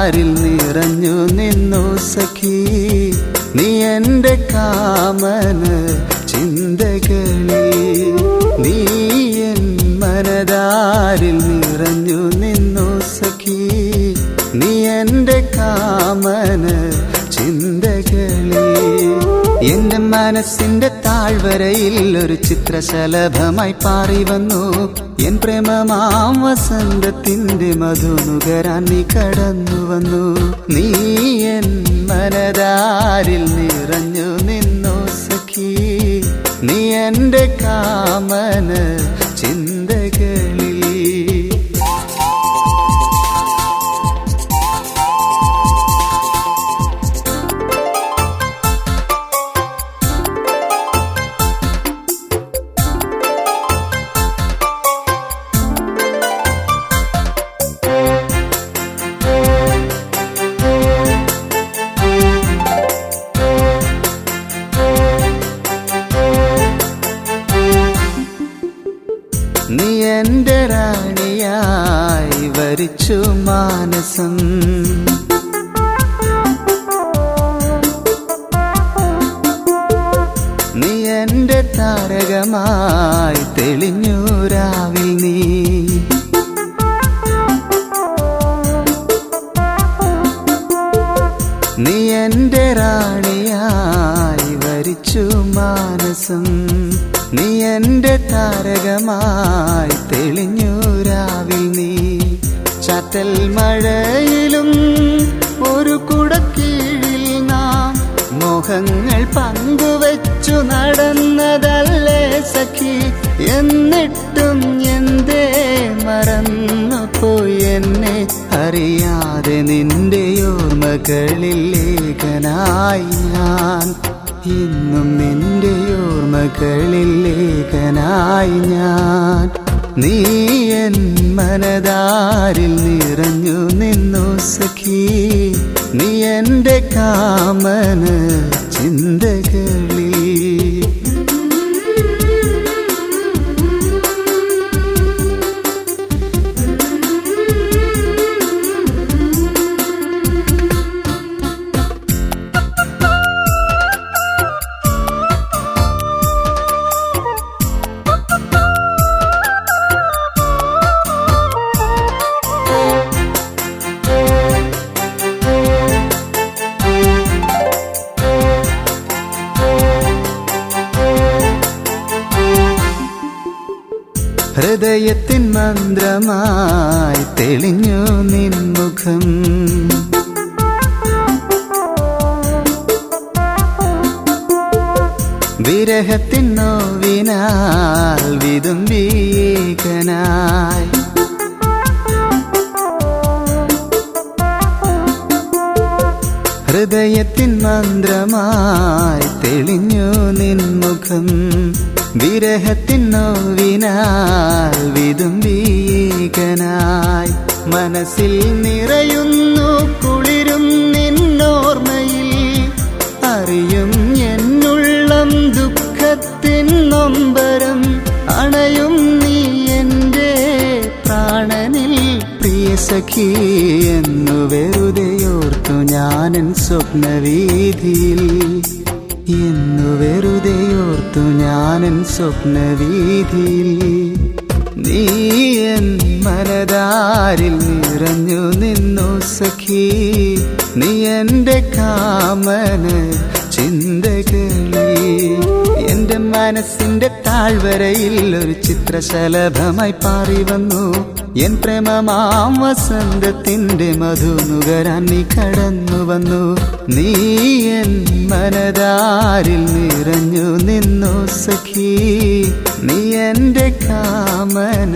മനതാരിൽ നിറഞ്ഞു നിന്നു സഖി നീ എൻ്റെ കാമന ചിന്തകളിൽ നീ എൻ മനതാരിൽ നിറഞ്ഞു നിന്നു സഖി നീ എൻ്റെ കാമന ചിന്തകളിൽ എന്റെ മനസ്സിന്റെ താഴ്വരയിൽ ഒരു ചിത്രശലഭമായി പാറി വന്നു എൻ പ്രേമമാം വസന്തത്തിന്റെ മധുനുകരാൻ നീ കടന്നു വന്നു നീ എൻ മനതാരിൽ നിറഞ്ഞു നിന്നു സഖി നീ എൻ്റെ കാമന ചിന്തകളിൽ നീ എൻ്റെ റാണിയായി വരിച്ചു മാനസം നീ എൻ്റെ താരകമായി തെളിഞ്ഞു രാവിൽ നീ നീ എൻ്റെ റാണിയായി വരിച്ചു മാനസം നീ എൻ്റെ താരകമായി തെളിഞ്ഞു രാവിൽ നീ ചാറ്റൽ മഴയിലും ഒരു കുടക്കീഴിൽ നാം മോഹങ്ങൾ പങ്കുവച്ചു നടന്നതല്ലേ സഖി എന്നിട്ടും എന്തേ മറന്നുപോയി എന്നെ അറിയാതെ നിന്റെ ഓർമ്മകളിൽ ലേഖനായി ഞാൻ ഇന്നും നിന്റെ ഓർമ്മകളിൽ ലേഖനായി ഞാൻ നീ എൻ മനതാരിൽ നിറഞ്ഞു നിന്നു സഖി നീ എൻ്റെ കാമന ചിന്തകളിൽ ഹൃദയത്തിൻ മന്ത്രമായി തെളിഞ്ഞു നിൻമുഖം വിരഹത്തിൻ നോവിനാൽ വിതുമ്പീകനായി ഹൃദയത്തിൻ മന്ത്രമായി തെളിഞ്ഞു നിൻമുഖം വിരഹത്തിൻ നോവിനാൽ വിതുമ്പീകനായി മനസ്സിൽ നിറയുന്നു കുളിരും നിന്നോർമ്മയിൽ അറിയും എന്നുള്ളം ദുഃഖത്തിൻ നൊമ്പരം അണയും നീ എൻ്റെ പ്രാണനിൽ പ്രിയ സഖി എന്നു വെറുതെയോർത്തു ഞാനൻ സ്വപ്നവീതിയിൽ എന്നു വെറുതെയോർത്തു ഞാനൻ സ്വപ്നവീതിയിൽ നീ എൻ മനതാരിൽ നിറഞ്ഞു നിന്നു സഖി നീ എൻ്റെ കാമന ചിന്തകളിൽ എൻ്റെ മനസ്സിന്റെ താഴ്വരയിൽ ഒരു ചിത്രശലഭമായി പാറി വന്നു എൻ പ്രേമമാം വസന്തത്തിന്റെ മധുനുകരാൻ നീ കടന്നു വന്നു നീ എൻ മനതാരിൽ നിറഞ്ഞു നിന്നു സഖി നീ എൻ്റെ കാമന